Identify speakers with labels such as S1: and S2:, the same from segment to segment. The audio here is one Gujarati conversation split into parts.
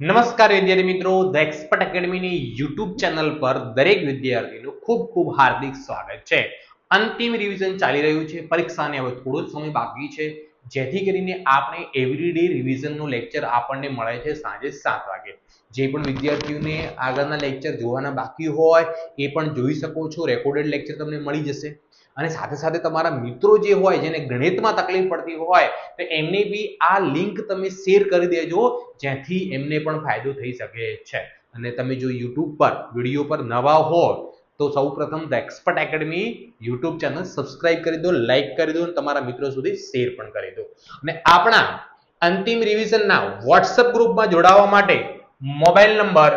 S1: નમસ્કાર વિદ્યાર્થી મિત્રો, ધ એક્સપર્ટ એકેડમીની યુટ્યુબ ચેનલ પર દરેક વિદ્યાર્થીનું ખૂબ ખૂબ હાર્દિક સ્વાગત છે. અંતિમ રિવિઝન ચાલી રહ્યું છે. પરીક્ષાને હવે થોડો જ સમય બાકી છે, જેથી કરીને આપણે એવરીડે રિવિઝનનું લેક્ચર આપણને મળે છે સાંજે 7 વાગે. જે પણ વિદ્યાર્થીઓને આગળના લેક્ચર જોવાના બાકી હોય એ પણ જોઈ શકો છો. રેકોર્ડેડ લેક્ચર તમને મળી જશે. અને સાથે સાથે તમારા મિત્રો જે હોય જેને ગણિતમાં તકલીફ પડતી હોય તો એમને બી આ લિંક તમે શેર કરી દેજો, જેથી એમને પણ ફાયદો થઈ શકે છે. અને તમે જો YouTube પર વિડીયો પર નવા હો તો સૌપ્રથમ the expert academy YouTube channel subscribe કરી દો, લાઈક કરી દો અને તમારા મિત્રો સુધી શેર પણ કરી દો. અને આપણા અંતિમ રિવિઝનના વોટ્સએપ ગ્રુપમાં જોડાવા માટે મોબાઈલ નંબર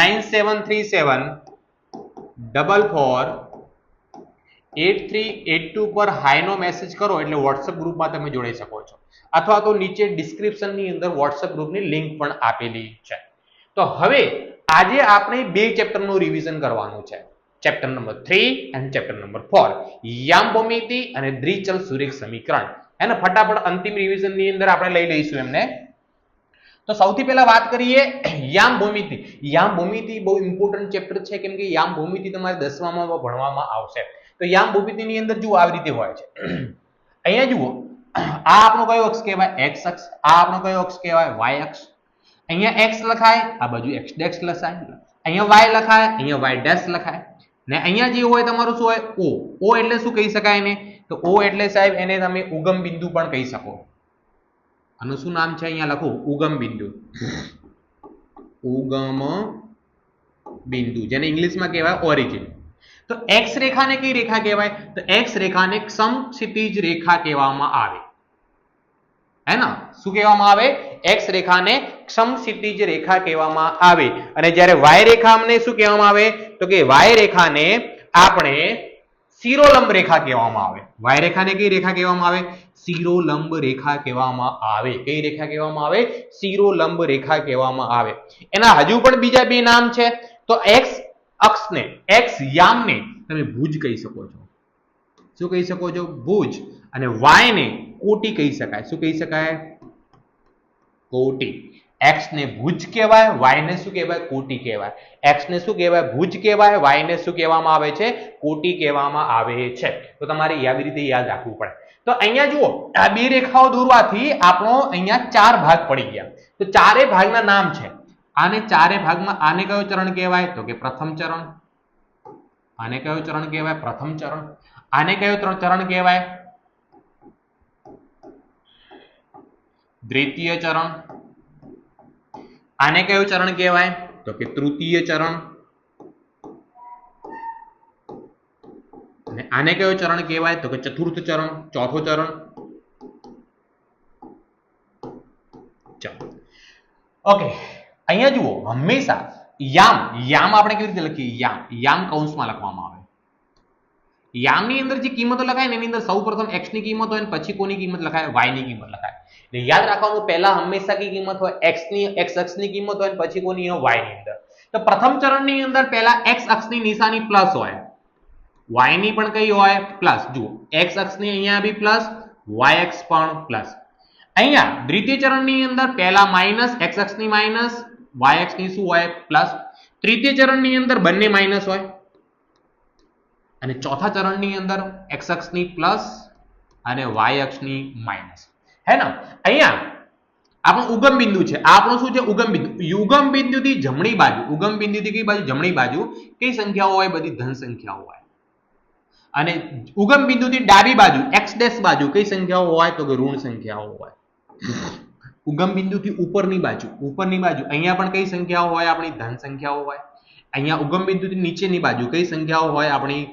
S1: 9737448382 પર હાઈનો મેસેજ કરો એટલે વોટ્સએપ ગ્રુપમાં તમે જોડાઈ શકો છો. અથવા તો નીચે ડિસ્ક્રિપ્શનની અંદર વોટ્સએપ ગ્રુપની લિંક પણ આપેલી છે. તો હવે આજે આપણે બે ચેપ્ટરનું રિવિઝન કરવાનું છે. ચેપ્ટર નંબર 3 અને ચેપ્ટર નંબર 4, યામ ભૂમિતિ અને દ્વિચલ સુરેખ સમીકરણ. એને ફટાફટ અંતિમ રિવિઝનની અંદર આપણે લઈ લઈશું એમને. તો સૌથી પહેલા વાત કરીએ યામ ભૂમિતિ. યામ ભૂમિતિ બહુ ઇમ્પોર્ટન્ટ ચેપ્ટર છે, કેમ કે યામ ભૂમિતિ તમારે 10મા માં ભણવામાં આવશે. તો યામ ભૂમિતિની અંદર જુઓ આવી રીતે હોય છે. અહીંયા જુઓ, આ આપણો કયો અક્ષ કહેવાય? એક્સ અક્ષ. આ આપણો કયો અક્ષ કહેવાય? વાય અક્ષ. અહીંયા એક્સ લખાય, આ બાજુ એક્સ ડેશ લખાય. અહીંયા વાય લખાય, અહીંયા વાય ડેશ લખાય. ને અહીંયા જે હોય તમારું શું હોય? ઓ. ઓ એટલે શું કહી શકાય એને? તો ઓ એટલે સાહેબ એને તમે ઉગમ બિંદુ પણ કહી શકો. આનું શું નામ છે? અહીંયા લખો ઉગમ બિંદુ. ઉગમ બિંદુ, જેને ઇંગ્લિશમાં કહેવાય ઓરિજિન. તો એક્સ રેખાને કઈ રેખા કહેવાય? તો એક્સ રેખાને સમક્ષિતિજ રેખા કહેવામાં આવે. હે ના? શું કહેવામાં આવે? એક્સ રેખાને સમક્ષિતિજ રેખા કહેવામાં આવે. અને જ્યારે વાય રેખાને શું કહેવામાં આવે? તો કે વાય રેખાને આપણે શિરોલંબ રેખા કહેવામાં આવે. વાય રેખાને કઈ રેખા કહેવામાં આવે? શિરોલંબ રેખા કહેવામાં આવે. કઈ રેખા કહેવામાં આવે? શિરોલંબ રેખા કહેવામાં આવે. એના હજુ પણ બીજા બે નામ છે. તો એક્સ અક્ષને, એક્સ યામને તમે ભુજ કહી શકો છો. શું કહી શકો છો? ભુજ. અને વાય ને કોટી કહી શકાય. શું કહી શકાય? કોટી. એક્સ ને ભુજ કહેવાય, વાય ને શું કહેવાય? કોટી કહેવાય. એક્સ ને શું કહેવાય? ભુજ કહેવાય, વાય ને શું કહેવામાં આવે છે? કોટી કહેવામાં આવે છે. તો તમારે આવી રીતે યાદ રાખવું પડે. તો અહીંયા જુઓ, આ બે રેખાઓ દોરવાથી આપણો અહીંયા 4 ભાગ પડી ગયા. તો ચારે ભાગના નામ છે. આને ચારે ભાગમાં આને કયો ચરણ કહેવાય? તો કે પ્રથમ ચરણ. આને કયો ચરણ કહેવાય? પ્રથમ ચરણ. આને કયો ચરણ કહેવાય? દ્વિતીય ચરણ. આને કયું ચરણ કહેવાય? તો કે તૃતીય ચરણ. અને આને કયું ચરણ કહેવાય? તો કે ચતુર્થ ચરણ, ચોથો ચરણ. ચાલો, ઓકે. અહીંયા જુઓ, હંમેશા યામ, યામ આપણે કેવી રીતે લખીએ? યામ, યામ કૌંસમાં લખવામાં આવે. યામની અંદર જે કિંમતો લખાય ને એની અંદર સૌપ્રથમ x ની કિંમત હોય અને પછી કોની કિંમત લખાય? y ની કિંમત લખાય. એટલે યાદ રાખવાનું, પહેલા હંમેશા કઈ કિંમત હોય? x અક્ષની કિંમત હોય અને પછી કોની હોય? y ની અંદર. તો પ્રથમ ચરણની અંદર પહેલા x અક્ષની નિશાની પ્લસ હોય, y ની પણ કઈ હોય? પ્લસ. જુઓ, x અક્ષની અહીંયા બી પ્લસ, y અક્ષ પણ પ્લસ. અહીંયા દ્વિતીય ચરણની અંદર પહેલા માઇનસ, x અક્ષની માઇનસ, y અક્ષની શું હોય? પ્લસ. તૃતીય ચરણની અંદર બંને માઇનસ હોય. અને ચોથા ચરણની અંદર x અક્ષની પ્લસ અને y અક્ષની માઇનસ. હે ને? અહીંયા આપણું ઉગમ બિંદુ છે. આપણું શું છે? ઉગમ બિંદુ. યુગમ બિંદુથી જમણી બાજુ, ઉગમ બિંદુથી કઈ બાજુ? જમણી બાજુ. કઈ સંખ્યાઓ હોય? બધી ધન સંખ્યાઓ હોય. અને ઉગમ બિંદુથી ડાબી બાજુ, x ડેશ બાજુ કઈ સંખ્યાઓ હોય? તો કે ઋણ સંખ્યાઓ હોય. ઉગમ બિંદુથી ઉપરની બાજુ, ઉપરની બાજુ અહીંયા પણ કઈ સંખ્યાઓ હોય? આપણી ધન સંખ્યાઓ હોય. અહીંયા ઉગમ બિંદુથી નીચેની બાજુ કઈ સંખ્યાઓ હોય? આપણી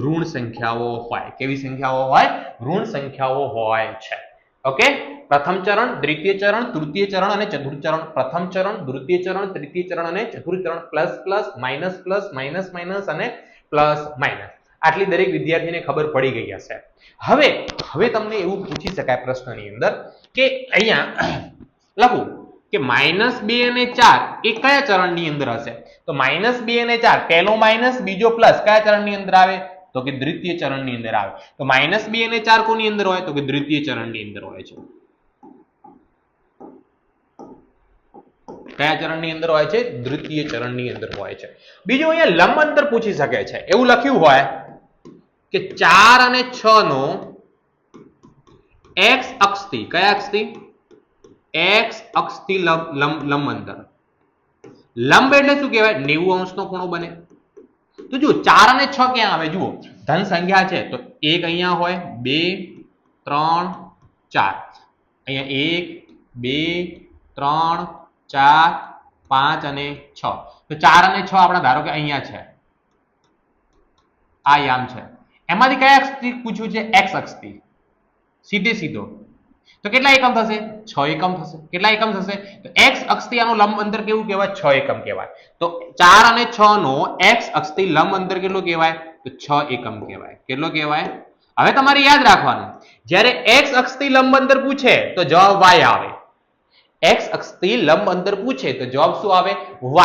S1: ઋણ સંખ્યાઓ હોય. કેવી સંખ્યાઓ હોય? ઋણ સંખ્યાઓ હોય છે. ઓકે. પ્રથમ ચરણ, દ્વિતીય ચરણ, તૃતીય ચરણ અને ચતુર્થ ચરણ. પ્રથમ ચરણ, દ્વિતીય ચરણ, તૃતીય ચરણ અને ચતુર્થ ચરણ. Plus plus, minus plus, minus minus અને પ્લસ માઇનસ. આટલી દરેક વિદ્યાર્થીને ખબર પડી ગઈ હશે. હવે તમને એવું પૂછી શકાય પ્રશ્નની અંદર કે અહીંયા લખું કે -2 અને 4 એ કયા ચરણની અંદર હશે? તો -2 અને 4, પહેલો માઇનસ બીજો પ્લસ, કયા ચરણની અંદર આવે? તો કે દ્વિતીય ચરણની અંદર આવે. તો -2 અને 4 કોની અંદર હોય? તો કે દ્વિતીય ચરણની અંદર હોય છે. કયા ચરણની અંદર હોય છે? દ્વિતીય ચરણની અંદર હોય છે. બીજું અહીંયા લંબ અંતર પૂછી શકે છે. એવું લખ્યું હોય કે 4 અને 6 નો x અક્ષથી, કયા અક્ષથી? x અક્ષથી લંબ અંતર. લંબ એટલે શું કહેવાય? 90 અંશનો ખૂણો બને. તો જુઓ 4 અને 6 ક્યાં આવે? જુઓ ધન સંખ્યા છે તો 1 અહીંયા હોય, 2 3 4, અહીંયા 1 2 3 4 5 અને 6. તો 4 અને 6 આપણા ધારો કે અહીંયા છે, આ યામ છે. એમાંથી કયા અક્ષથી પૂછ્યું છે? x અક્ષથી. સીધે સીધો તો કેટલા એકમ થશે? 6 એકમ થશે. કેટલા એકમ થશે? તો x અક્ષથી આનું લંબ અંતર કેવું કહેવાય? 6 એકમ કહેવાય. તો 4 અને 6 નો x અક્ષથી લંબ અંતર કેટલું કહેવાય? તો 6 એકમ કહેવાય. કેટલો કહેવાય? હવે તમારે યાદ રાખવાનું, જ્યારે x અક્ષથી લંબ અંતર પૂછે તો જવાબ y આવે. x અક્ષથી લંબ અંતર પૂછે તો જવાબ શું આવે?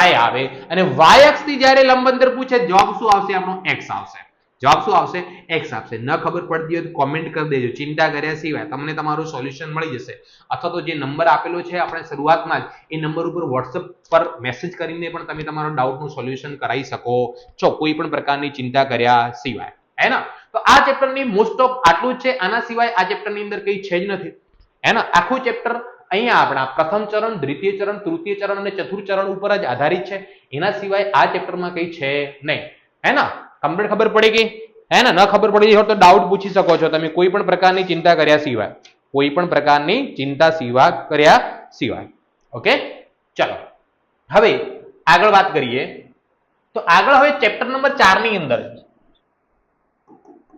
S1: y આવે. અને y અક્ષથી જ્યારે લંબ અંતર પૂછે જવાબ શું આવશે? આપણો x આવશે. જવાબ શું આવશે? x આવશે. ન ખબર પડતી હોય તો કોમેન્ટ કરી દેજો. ચિંતા કર્યા સિવાય તમને તમારું સોલ્યુશન મળી જશે. અથવા તો જે નંબર આપેલો છે આપણે શરૂઆતમાં જ, એ નંબર ઉપર WhatsApp પર મેસેજ કરીને પણ તમે તમારો ડાઉટનું સોલ્યુશન કરાવી શકો છો, કોઈ પણ પ્રકારની ચિંતા કર્યા સિવાય. હે ને? તો આ ચેપ્ટરની મોસ્ટ ઓફ આટલું જ છે. આના સિવાય આ ચેપ્ટરની અંદર કંઈ છે જ નથી. હે ને? આખું ચેપ્ટર અહીંયા આપણા પ્રથમ ચરણ, દ્વિતીય ચરણ, તૃતીય ચરણ અને ચતુર્થ ચરણ ઉપર જ આધારિત છે. એના સિવાય આ ચેપ્ટરમાં કંઈ છે નહીં. હે ને? કમ્પ્લીટ ખબર પડી ગઈ? હે ને? ન ખબર પડી હોય તો ડાઉટ પૂછી શકો છો તમે, કોઈ પણ પ્રકારની ચિંતા કર્યા સિવાય. કોઈ પણ પ્રકારની ચિંતા કર્યા સિવાય. ઓકે, ચલો હવે આગળ વાત કરીએ. તો આગળ હવે ચેપ્ટર નંબર 4 ની અંદર,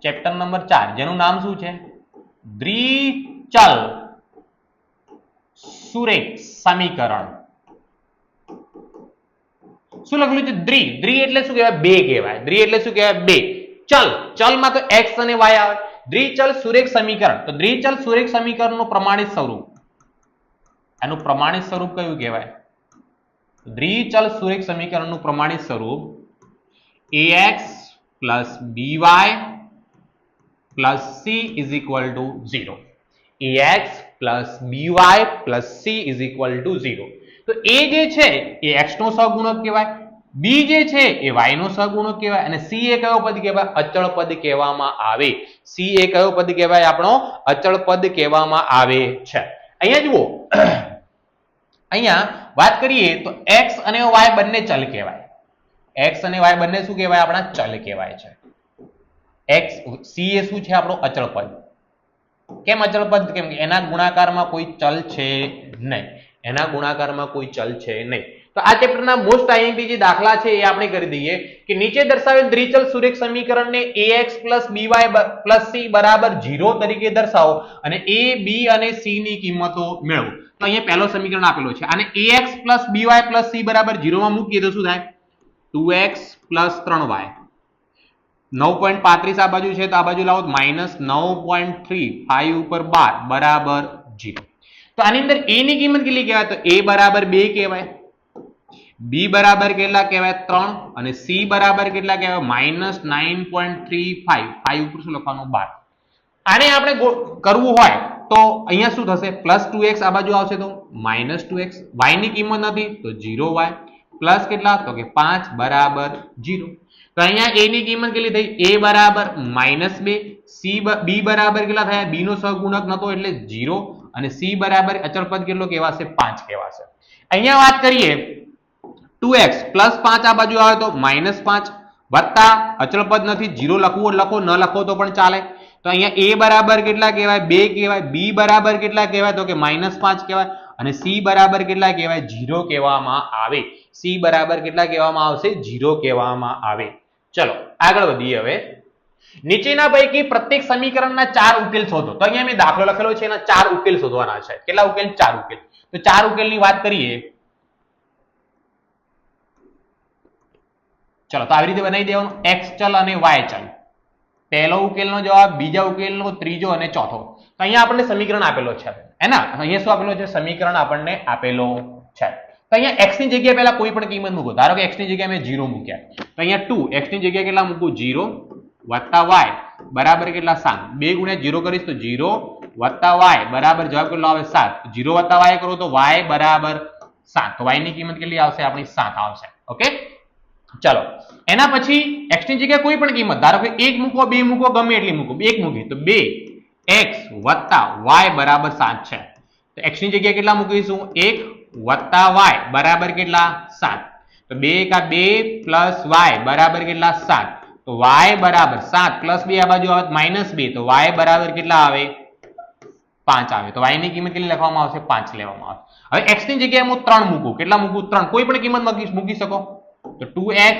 S1: ચેપ્ટર નંબર 4 જેનું નામ શું છે? દ્વિચલ સુરેખ સમીકરણ. શું લખેલું છે? દ્વિ એટલે શું કહેવાય? બે કહેવાય. દ્વિ એટલે શું કહેવાય? બે. ચલ, ચલમાં તો x અને y આવે. દ્વિચલ સુરેખ સમીકરણ. તો દ્વિચલ સુરેખ સમીકરણનું પ્રમાણિત સ્વરૂપ, એનું પ્રમાણિત સ્વરૂપ કયું કહેવાય? દ્વિચલ સુરેખ સમીકરણનું પ્રમાણિત સ્વરૂપ ax by plus c is equal to 0. ax by c is equal to 0. તો a જે છે એ x નો સહગુણક કહેવાય, b જે છે એ y નો સહગુણક કહેવાય, અને c એ કયો પદ કહેવાય? અચળ પદ કહેવામાં આવે. c એ કયો પદ કહેવાય? આપણો અચળ પદ કહેવામાં આવે છે. અહીંયા જુઓ, અહીંયા વાત કરીએ તો x અને y બંને ચલ કહેવાય. x અને y બંને શું કહેવાય? આપણા ચલ કહેવાય છે. c એ શું છે? આપણો અચળ પદ. કેમ અચળ પદ? કેમ કે એના ગુણાકારમાં કોઈ ચલ છે નહીં. એના ગુણાકારમાં કોઈ ચલ છે નહીં. તો આ ચેપ્ટરના મોસ્ટ આઈએમપી જે દાખલા છે એ આપણે કરી દઈએ કે નીચે દર્શાવેલ દ્વિચલ સુરેખ સમીકરણને ax by c બરાબર 0 તરીકે દર્શાવો અને a, b અને c ની કિંમતો મેળવો. તો અહીંયા પહેલો સમીકરણ આપેલો છે, આને ax by c બરાબર 0 માં મૂકીએ તો શું થાય? 2x 3y. 9.35 આ બાજુ છે તો આ બાજુ લાવો -9.35 ઉપર 12 બરાબર 0. તો આની અંદર a ની કિંમત કેટલી કહેવાય? તો a બરાબર 2 કહેવાય, b બરાબર કેટલા કહેવાય? 3, અને c બરાબર કેટલા કહેવાય? -9.35. 5 ઉપર શું લખવાનું? 12. આને આપણે કરવું હોય તો અહીંયા શું થશે? +2x આ બાજુ આવશે તો -2x. y ની કિંમત નથી તો 0y, પ્લસ કેટલા? તો કે 5 બરાબર 0. તો અહીંયા a ની કિંમત કેટલી થઈ? a બરાબર -2, b બરાબર કેટલા થયા? b નો સહગુણક નતો એટલે 0, અને c બરાબર અચળ પદ કેટલો કહેવાશે? 5 કહેવાશે. અહીંયા વાત કરીએ 2x +5 આ બાજુ આવે તો -5 વત્તા અચળ પદ નથી, 0 લખવું લખો, ન લખો તો પણ ચાલે. તો અહીંયા a બરાબર કેટલા કહેવાય? 2 કહેવાય. b બરાબર કેટલા કહેવાય? તો કે -5 કહેવાય. અને c બરાબર કેટલા કહેવાય? 0 કહેવામાં આવે. c બરાબર કેટલા કહેવામાં આવશે? 0 કહેવામાં આવે. ચલો આગળ વધીએ. હવે નીચેના પૈકી પ્રત્યેક સમીકરણના 4 ઉકેલ શોધો. તો અહીંયા મેં દાખલો લખેલો છે, એના 4 ઉકેલ શોધવાના છે. કેટલા ઉકેલ? 4 ઉકેલ. તો 4 ઉકેલની વાત કરીએ. ચલો તો આવી રીતે બનાવી દેવાનું. x ચલ અને y ચલ. પહેલો ઉકેલનો જવાબ, બીજા ઉકેલનો, ત્રીજો અને ચોથો. તો અહીંયા આપણને સમીકરણ આપેલો છે, હે ને? અહીંયા શું આપેલો છે? સમીકરણ આપણને આપેલો છે. તો અહીંયા x ની જગ્યાએ પહેલા કોઈ પણ કિંમત મૂકો. ધારો કે x ની જગ્યાએ મેં 0 મૂક્યા, તો અહીંયા 2 x ની જગ્યાએ કેટલા મૂકું? 0 વત્તા y બરાબર કેટલા? 7. 2 ગુણ્યા 0 કરીશ તો 0 વત્તા y બરાબર જવાબ કેટલો આવે? 7. 0 વત્તા y કરો તો y બરાબર 7 તો y ની કિંમત કેટલી આવશે આપણી 7 આવશે ઓકે ચલો એના પછી x ની જગ્યાએ કોઈ પણ કિંમત ધારો કે 1 મૂકો 2 મૂકો ગમે એટલી મૂકો 1 મૂકી તો 2x y બરાબર 7 છે તો x ની જગ્યાએ કેટલા મૂકીશું 1 y બરાબર કેટલા 7 તો 2 કા 2 પ્લસ y બરાબર કેટલા 7 તો y બરાબર 7 પ્લસ 2 આ બાજુ આવે -2 તો y બરાબર કેટલા આવે 5 આવે તો y ની કિંમત કેટલી લખવામાં આવશે 5 લેવામાં આવશે હવે x ની જગ્યાએ હું 3 મૂકું કેટલા મૂકું 3 કોઈ પણ કિંમત મૂકી શકો તો 2x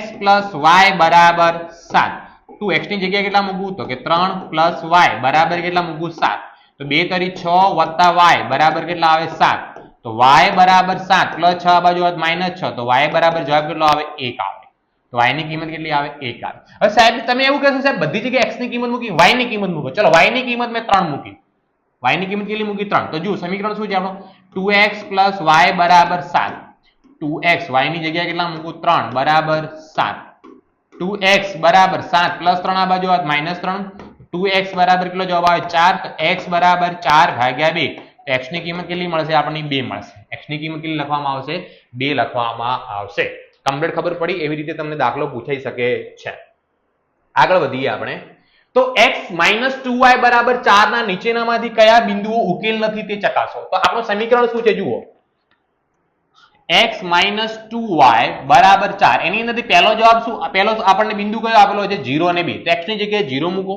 S1: y બરાબર 7 2x ની જગ્યાએ કેટલા મૂકું તો કે 3 y બરાબર કેટલા મૂકું 7 તો 2 તરી 6 y બરાબર કેટલા આવે 7 તો y બરાબર 7 પ્લસ 6 આ બાજુ -6 તો y બરાબર જવાબ કેટલો આવે 1 આવે તો y ની કિંમત કેટલી આવે 1 આવે હવે સાહેબ તમે એવું કહેશો સાહેબ બધી જગ્યાએ x ની કિંમત મૂકી y ની કિંમત મૂકો ચલો y ની કિંમત મેં 3 મૂકી y ની કિંમત કેટલી મૂકી 3 તો જો સમીકરણ શું છે આપણો 2x y બરાબર 7 2x y ની જગ્યાએ કેટલા મૂકું 3 બરાબર 7 2x બરાબર 7 પ્લસ 3 આ બાજુ -3 2x બરાબર કેટલો જવાબ આવે 4 તો x બરાબર 4 ભાગ્યા 2 તો x ની કિંમત કેટલી મળશે આપણને 2 મળશે x ની કિંમત કેટલી લખવામાં આવશે 2 લખવામાં આવશે કમ્પ્લીટ ખબર પડી એવી રીતે તમને દાખલો પૂછાઈ શકે છે આગળ વધીએ આપણે તો x - 2y બરાબર 4 ના નીચેનામાંથી કયા બિંદુઓ ઉકેલ નથી તે ચકાસો તો આપણું સમીકરણ શું છે જુઓ x - 2y બરાબર 4 એની અંદરથી પહેલો જવાબ શું પહેલો આપણને બિંદુ કયો આપેલો છે 0 અને 2 તો x ની જગ્યાએ 0 મૂકો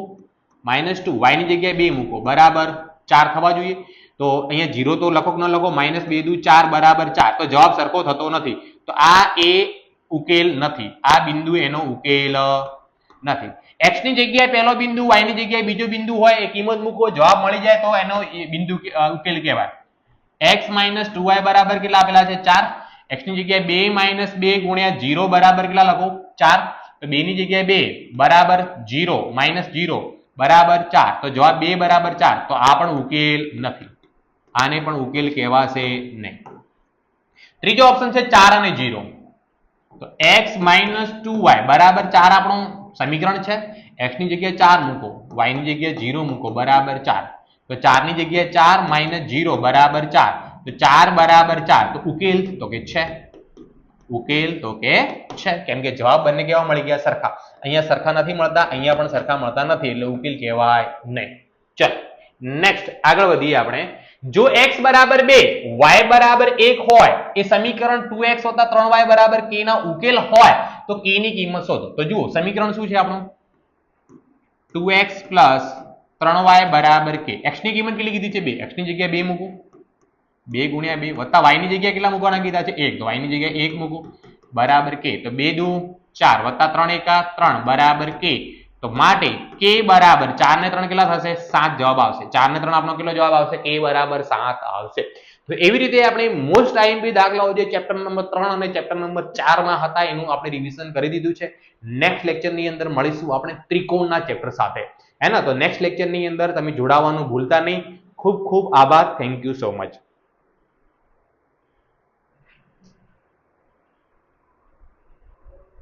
S1: -2 y ની જગ્યાએ 2 મૂકો બરાબર 4 થવા જોઈએ તો અહીંયા 0 તો લખો કે ન લખો -2 દુ 4 બરાબર 4 તો જવાબ સરખો થતો નથી તો આ એ ઉકેલ નથી આ બિંદુ એનો ઉકેલ નથી x ની જગ્યાએ પહેલો બિંદુ y ની જગ્યાએ બીજો બિંદુ હોય એ કિંમત મૂકો જવાબ મળી જાય તો એનો બિંદુ ઉકેલ કહેવાય x - 2y બરાબર કેટલા આપેલા છે 4 x ની જગ્યાએ 2 - 2 ગુણ્યા 0 બરાબર કેટલા લખો 4 તો 2 ની જગ્યાએ 2 બરાબર 0 -0 બરાબર 4 તો જવાબ 2 બરાબર 4 તો આ પણ ઉકેલ નથી આને પણ ઉકેલ કહેવાશે નહીં ત્રીજો ઓપ્શન છે 4 અને 0 તો x - 2y બરાબર 4 આપણું સમીકરણ છે x ની જગ્યાએ 4 મૂકો y ની જગ્યાએ 0 મૂકો બરાબર 4 તો 4 ની જગ્યાએ 4 - 0 બરાબર 4 તો 4 બરાબર 4 તો ઉકેલ તો કે છે ઉકેલ તો કે છે કેમ કે જવાબ બંને કેવા મળી ગયા સરખા અહીંયા સરખા નથી મળતા અહીંયા પણ સરખા મળતા નથી એટલે ઉકેલ કહેવાય નહીં ચલ નેક્સ્ટ આગળ વધીએ આપણે જો x બરાબર 2 y બરાબર 1 હોય એ સમીકરણ 2x + 3y બરાબર k ના ઉકેલ હોય તો k ની કિંમત શોધો તો જુઓ સમીકરણ શું છે આપણું 2x + 3y બરાબર k x ની કિંમત કેટલી કીધી છે 2 x ની જગ્યાએ 2 મૂકું 2 ગુણ્યા 2 વત્તા y ની જગ્યાએ કેટલા મૂકવાના કીધા છે 1 તો y ની જગ્યાએ 1 મૂકું બરાબર k તો 2 દુ 4 વત્તા 3 એકા 3 બરાબર k તો માટે k બરાબર 4 ને 3 કેટલા થશે 7 જવાબ આવશે 4 ને 3 આપણો કેટલો જવાબ આવશે k બરાબર 7 આવશે તો એવી રીતે આપણે મોસ્ટ આઈએમપી દાખલાઓ જે ચેપ્ટર નંબર 3 અને ચેપ્ટર નંબર 4 માં હતા એનું આપણે રિવિઝન કરી દીધું છે નેક્સ્ટ લેક્ચર ની અંદર મળીશું આપણે ત્રિકોણના ચેપ્ટર સાથે હે ને તો નેક્સ્ટ લેક્ચર ની અંદર તમે જોડાવાનું ભૂલતા નહીં ખૂબ ખૂબ આભાર થેન્ક યુ સો મચ